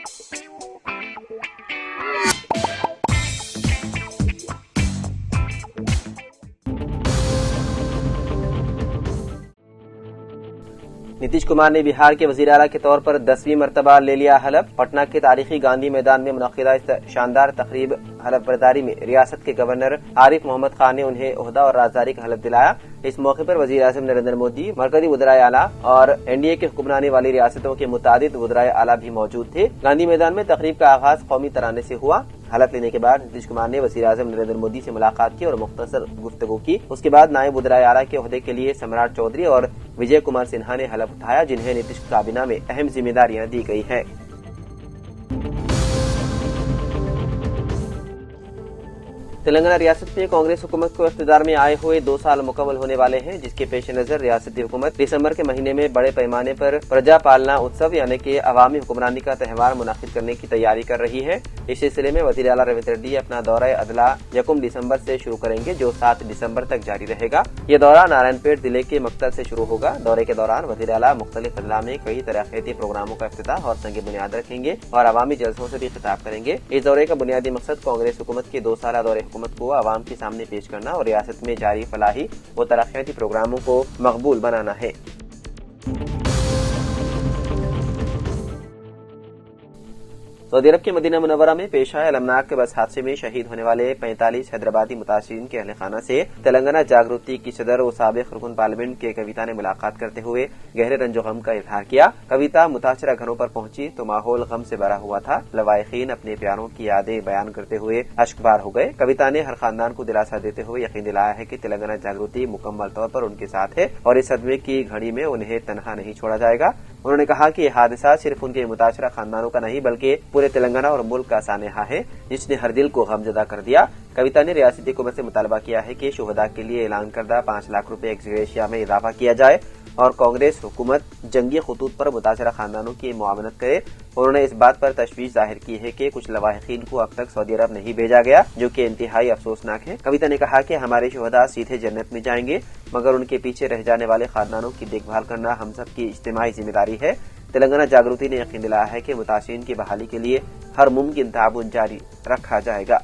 नीतीश कुमार ने बिहार के वजीर आला के तौर पर 10वीं मरतबा ले लिया हलफ। पटना के तारीखी गांधी मैदान में मुनक्किदा इस शानदार तकरीब हलफ बर्दारी में रियासत के गवर्नर आरिफ मोहम्मद खान ने उन्हें ओहदा और राजदारी का हलफ दिलाया। इस मौके पर वजीर आज़म नरेंद्र मोदी, मरकजी वज़राए आला और एनडीए के हुक्मरानी वाली रियासतों के मुतादिद वज़राए आला भी मौजूद थे। गांधी मैदान में तकरीब का आगाज कौमी तराने से हुआ। हलफ लेने के बाद नीतीश कुमार ने वज़ीर आज़म नरेंद्र मोदी से मुलाकात की और मुख्तसर गुफ्तगू की। उसके बाद नायब वज़राए आला के ओहदे के लिए सम्राट चौधरी और विजय कुमार सिन्हा ने हलफ उठाया, जिन्हें नीतीश काबीना में अहम जिम्मेदारियां दी गई हैं। तेलंगाना रियासत में कांग्रेस हुकूमत को इख्तिदार में आए हुए 2 साल मुकम्मल होने वाले हैं, जिसके पेश नजर रियासती हुकूमत दिसंबर के महीने में बड़े पैमाने पर प्रजा पालना उत्सव यानी कि अवामी हुक्मरानी का त्यौहार मुनाकिद करने की तैयारी कर रही है। इस सिलसिले में वज़ीर आला रेवंत रेड्डी अपना दौरा अदला 1 दिसंबर से शुरू करेंगे, जो 7 दिसंबर तक जारी रहेगा। ये दौरा नारायणपेट जिले के मक्तल से शुरू होगा। दौरे के दौरान वज़ीर आला मुख्तलिफ अजला में कई तरक्याती प्रोग्रामों का इफ्तिताह और संग बुनियाद रखेंगे और अवामी जलसों से भी खिताब करेंगे। इस दौरे का बुनियादी मकसद कांग्रेस हुकूमत के 2 साल दौरे हुकूमत को अवाम के सामने पेश करना और रियासत में जारी फलाही व तरक्याती प्रोग्रामों को मकबूल बनाना है। सऊदी अरब के मदीना मुनव्वरा में पेश आए अलमनाक के बस हादसे में शहीद होने वाले 45 हैदराबादी मुतासिरीन के अहल खाना से तेलंगाना जागृति की सदर और साबिक रुकन पार्लियामेंट के कविता ने मुलाकात करते हुए गहरे रंजो गम का इजहार किया। कविता मुतासरा घरों पर पहुंची तो माहौल गम से भरा हुआ था। लवाहिकीन अपने प्यारों की यादें बयान करते हुए अश्कबार हो गए। कविता ने हर खानदान को दिलासा देते हुए यकीन दिलाया है कि तेलंगाना जागृति मुकम्मल तौर पर उनके साथ है और इस सदमे की घड़ी में उन्हें तनहा नहीं छोड़ा जाएगा। उन्होंने कहा कि यह हादसा सिर्फ उनके मुतासरा खानदानों का नहीं बल्कि पूरे तेलंगाना और मुल्क का सानेहा है, जिसने हर दिल को गमजदा कर दिया। कविता ने रियासती हुकूमत से मुतालबा किया है कि शुहदा के लिए ऐलान करदा 5 लाख रुपए एक्स-ग्रेशिया में इजाफा किया जाए और कांग्रेस हुकूमत जंगी खतूत पर मुतासरा खानदानों की मुआवनत करे। उन्होंने इस बात पर तशवीश जाहिर की है कि कुछ लवाहिकीन को अब तक सऊदी अरब नहीं भेजा गया, जो कि इंतहाई अफसोसनाक है। कविता ने कहा कि हमारे शुहदा सीधे जन्नत में जाएंगे, मगर उनके पीछे रह जाने वाले खानदानों की देखभाल करना हम सब की इज्तिमाई जिम्मेदारी है। तेलंगाना जागृति ने यकीन दिलाया है कि मुतासिरीन की बहाली के लिए हर मुमकिन ताउन जारी रखा जाएगा।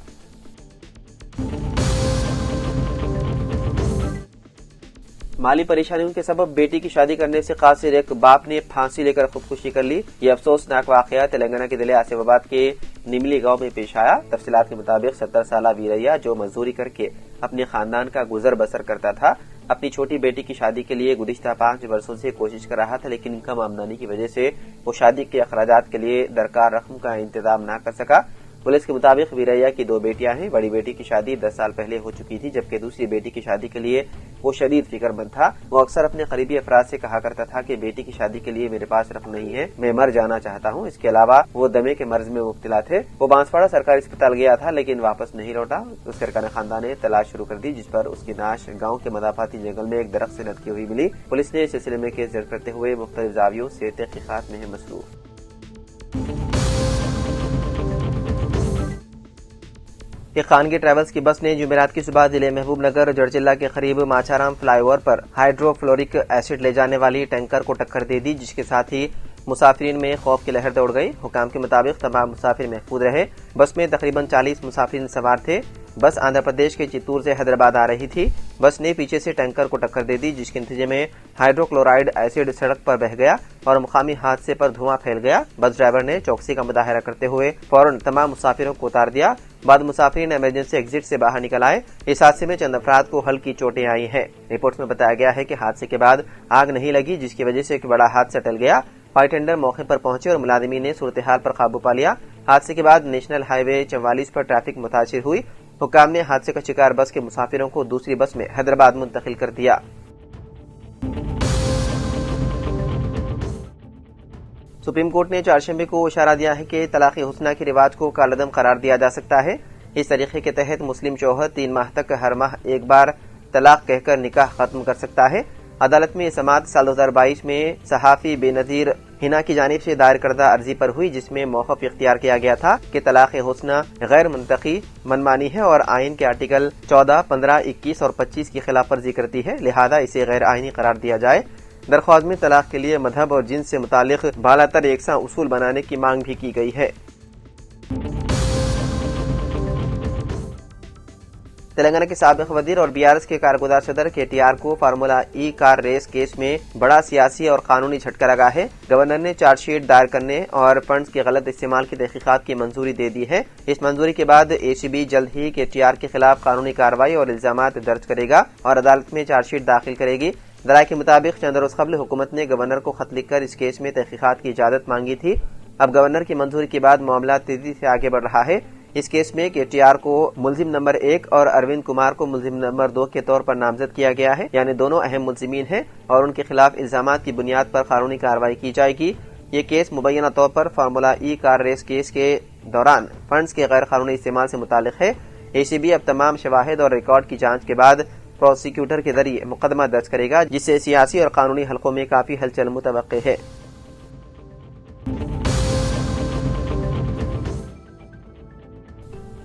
माली परेशानियों के सबब बेटी की शादी करने से कासिर एक बाप ने फांसी लेकर खुदकुशी कर ली। यह अफसोसनाक वाकया तेलंगाना के जिले आसिफाबाद के निमली गांव में पेश आया। तफसीलात के मुताबिक 70 साला वीरैया, जो मजदूरी करके अपने खानदान का गुजर बसर करता था, अपनी छोटी बेटी की शादी के लिए गुज़िश्ता 5 वर्षों से कोशिश कर रहा था, लेकिन कम आमदनी की वजह से वो शादी के अखराजात के लिए दरकार रकम का इंतजाम न कर सका। पुलिस के मुताबिक वीरैया की 2 बेटियां हैं। बड़ी बेटी की शादी 10 साल पहले हो चुकी थी, जबकि दूसरी बेटी की शादी के लिए वो शदीद फिक्रमंद था। वो अक्सर अपने करीबी अफराद से कहा करता था कि बेटी की शादी के लिए मेरे पास रकम नहीं है, मैं मर जाना चाहता हूँ। इसके अलावा वो दमे के मर्ज में मुब्तला थे। वो बांसवाड़ा सरकारी अस्पताल गया था, लेकिन वापस नहीं लौटा। उसके अरकान खानदान ने तलाश शुरू कर दी, जिस पर उसकी नाश गाँव के मदाफाती जंगल में एक दरख्त से लटकी हुई मिली। पुलिस ने इस सिलसिले में केस दर्ज करते हुए मुख्तलिफ जावियों से तहकीकात में है मसरूफ। खानगी ट्रैवल्स की बस ने जुमेरात की सुबह जिले महबूब नगर जड़चिल्ला के करीब माछाराम फ्लाईओवर पर हाइड्रोफ्लोरिक एसिड ले जाने वाली टैंकर को टक्कर दे दी, जिसके साथ ही मुसाफिरीन में खौफ की लहर दौड़ गई। हुकाम के मुताबिक तमाम मुसाफिर महफूज रहे। बस में तकरीबन 40 मुसाफिर सवार थे। बस आंध्र प्रदेश के चित्तूर से हैदराबाद आ रही थी। बस ने पीछे से टैंकर को टक्कर दे दी, जिसके नतीजे में हाइड्रोक्लोराइड एसिड सड़क पर बह गया और मुकामी हादसे पर धुआं फैल गया। बस ड्राइवर ने चौकसी का मुजाहरा करते हुए फौरन तमाम मुसाफिरों को उतार दिया। बाद मुसाफिर इमरजेंसी एग्जिट से बाहर निकल आए। इस हादसे में चंद अफराद को हल्की चोटें आई हैं। रिपोर्ट में बताया गया है कि हादसे के बाद आग नहीं लगी, जिसकी वजह से एक बड़ा हादसा टल गया। फायर टेंडर मौके पर पहुंचे और मुलाजिमीन ने सूरत हाल पर काबू पा लिया। हादसे के बाद नेशनल हाईवे 44 पर ट्रैफिक मुतासिर हुई। हुकाम ने हादसे का शिकार बस के मुसाफिरों को दूसरी बस में हैदराबाद मुंतकिल कर दिया। सुप्रीम कोर्ट ने चारशंबे को इशारा दिया है कि तलाक़ हुस्ना के रिवाज को कालदम करार दिया जा सकता है। इस तरीके के तहत मुस्लिम शौहर 3 माह तक हर माह एक बार तलाक कहकर निकाह खत्म कर सकता है। अदालत में समाअत साल 2022 में सहाफी बेनजीर हिना की जानिब से दायर करदा अर्जी पर हुई, जिसमें मौक़िफ़ इख्तियार किया गया था कि तलाक़ हुस्ना गैर मुंतकी मनमानी है और आइन के आर्टिकल 14, 15, 21 और 25 की खिलाफ वर्जी करती है, लिहाजा इसे गैर आइनी करार दिया जाए। درخواست میں طلاق کے لیے مذہب اور جنس سے متعلق بالاتر یکساں اصول بنانے کی مانگ بھی کی گئی ہے۔ تلنگانہ کے سابق وزیر اور BRS کے کارگزار صدر KTR کو فارمولا ای کار ریس کیس میں بڑا سیاسی اور قانونی جھٹکا لگا ہے۔ گورنر نے چارج شیٹ دائر کرنے اور فنڈز کے غلط استعمال کی تحقیقات کی منظوری دے دی ہے۔ اس منظوری کے بعد ACB جلد ہی KTR کے خلاف قانونی کارروائی اور الزامات درج کرے گا اور عدالت میں چارج شیٹ داخل کرے گی۔ ذرائع کے مطابق چند روز قبل حکومت نے گورنر کو خط لکھ کر اس کیس میں تحقیقات کی اجازت مانگی تھی۔ اب گورنر کی منظوری کے بعد معاملہ تیزی سے آگے بڑھ رہا ہے۔ اس کیس میں KTR کو ملزم نمبر 1 اور اروند کمار کو ملزم نمبر 2 کے طور پر نامزد کیا گیا ہے، یعنی دونوں اہم ملزمین ہیں اور ان کے خلاف الزامات کی بنیاد پر قانونی کارروائی کی جائے گی۔ یہ کیس مبینہ طور پر فارمولا ای کار ریس کیس کے دوران فنڈز کے غیر قانونی استعمال سے متعلق ہے۔ ACB اب تمام شواہد اور ریکارڈ کی جانچ کے بعد پروسیکیوٹر کے ذریعے مقدمہ درج کرے گا، جس سے سیاسی اور قانونی حلقوں میں کافی ہلچل متوقع ہے۔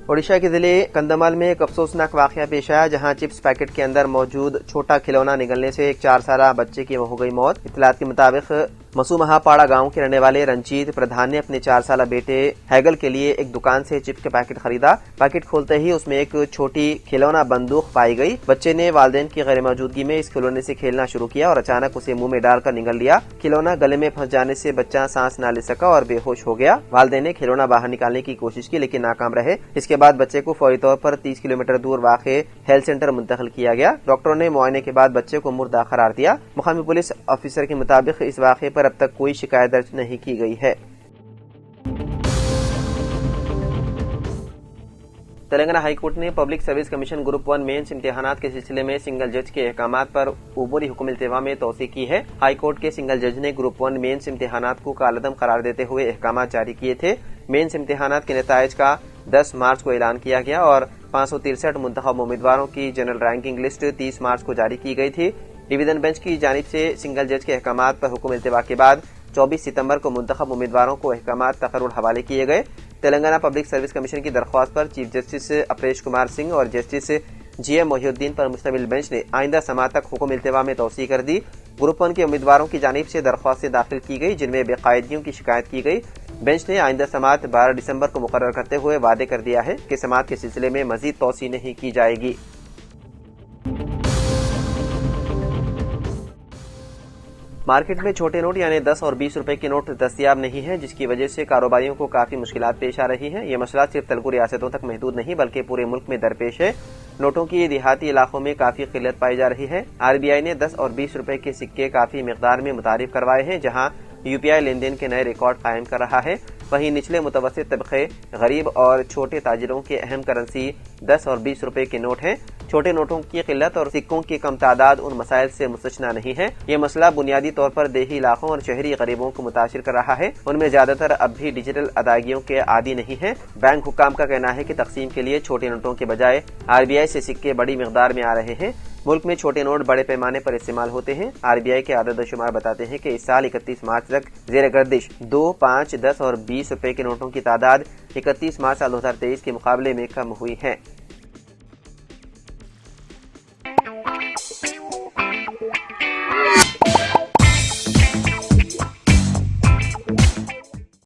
اڈیشہ کے ضلع کندمال میں ایک افسوسناک واقعہ پیش آیا، جہاں چپس پیکٹ کے اندر موجود چھوٹا کھلونا نگلنے سے ایک 4 سالہ بچے کی ہو گئی موت۔ اطلاعات کے مطابق مسومہا پاڑا گاؤں کے رہنے والے رنجیت پردھان نے اپنے 4 سالہ بیٹے ہیگل کے لیے ایک دکان سے چپس کے پیکٹ خریدا۔ پیکٹ کھولتے ہی اس میں ایک چھوٹی کھلونا بندوق پائی گئی۔ بچے نے والدین کی غیر موجودگی میں اس کھلونے سے کھیلنا شروع کیا اور اچانک اسے منہ میں ڈال کر نگل لیا۔ کھلونا گلے میں پھنس جانے سے بچہ سانس نہ لے سکا اور بے ہوش ہو گیا۔ والدین نے کھلونا باہر نکالنے کی کوشش کی لیکن ناکام رہے۔ اس کے بعد بچے کو فوری طور پر 30 کلومیٹر دور واقع ہیلتھ سینٹر منتقل کیا گیا۔ ڈاکٹروں نے معائنے کے بعد بچے کو مردہ قرار دیا۔ مقامی پولیس افسر کے مطابق اس واقعے پر اب تک کوئی شکایت درج نہیں کی گئی ہے۔ تلنگانہ ہائی کورٹ نے public service commission group 1 means امتحانات کے سلسلے میں سنگل جج کے احکامات پر عبوری حکم التوا میں توسیع کی ہے۔ ہائی کورٹ کے سنگل جج نے گروپ 1 مینس امتحانات کو کالعدم قرار دیتے ہوئے احکامات جاری کیے تھے۔ مینس امتحانات کے نتائج کا 10 مارچ کو اعلان کیا گیا اور 563 منتخب امیدواروں کی جنرل رینکنگ لسٹ 30 مارچ کو جاری کی گئی تھی۔ ڈویژن بینچ کی جانب سے سنگل جج کے احکامات پر حکم التوا کے بعد 24 ستمبر کو منتخب امیدواروں کو احکامات تقرر حوالے کیے گئے۔ تلنگانہ پبلک سروس کمیشن کی درخواست پر چیف جسٹس اپریش کمار سنگھ اور جسٹس GM محی الدین پر مشتمل بینچ نے آئندہ سماعت تک حکم التوا میں توسیع کر دی۔ گروپ 1 کے امیدواروں کی جانب سے درخواستیں داخل کی گئی جن میں بے قاعدگیوں کی شکایت کی گئی۔ بینچ نے آئندہ سماعت 12 دسمبر کو مقرر کرتے ہوئے وعدے کر دیا ہے کہ سماعت کے سلسلے میں مزید توسیع نہیں کی جائے گی۔ مارکیٹ میں چھوٹے نوٹ یعنی 10 اور 20 روپے کے نوٹ دستیاب نہیں ہیں، جس کی وجہ سے کاروباریوں کو کافی مشکلات پیش آ رہی ہیں۔ یہ مسئلہ صرف تلگو ریاستوں تک محدود نہیں بلکہ پورے ملک میں درپیش ہے۔ نوٹوں کی دیہاتی علاقوں میں کافی قلت پائی جا رہی ہے۔ RBI نے 10 اور 20 روپے کے سکے کافی مقدار میں متعارف کروائے ہیں، جہاں UPI لین دین کے نئے ریکارڈ قائم کر رہا ہے۔ وہیں نچلے متوسط طبقے، غریب اور چھوٹے تاجروں کے اہم کرنسی 10 اور 20 روپے کے نوٹ ہیں۔ چھوٹے نوٹوں کی قلت اور سکوں کی کم تعداد ان مسائل سے مستثنیٰ نہیں ہے۔ یہ مسئلہ بنیادی طور پر دیہی علاقوں اور شہری غریبوں کو متاثر کر رہا ہے۔ ان میں زیادہ تر اب بھی ڈیجیٹل ادائیگیوں کے عادی نہیں ہیں۔ بینک حکام کا کہنا ہے کہ تقسیم کے لیے چھوٹے نوٹوں کے بجائے RBI سے سکے بڑی مقدار میں آ رہے ہیں۔ ملک میں چھوٹے نوٹ بڑے پیمانے پر استعمال ہوتے ہیں۔ RBI کے اعداد و شمار بتاتے ہیں کہ اس سال 31 مارچ تک زیر گردش 2، 5، 10 اور 20 روپے کے نوٹوں کی تعداد 31 مارچ سال 2023 کے مقابلے میں کم ہوئی ہے۔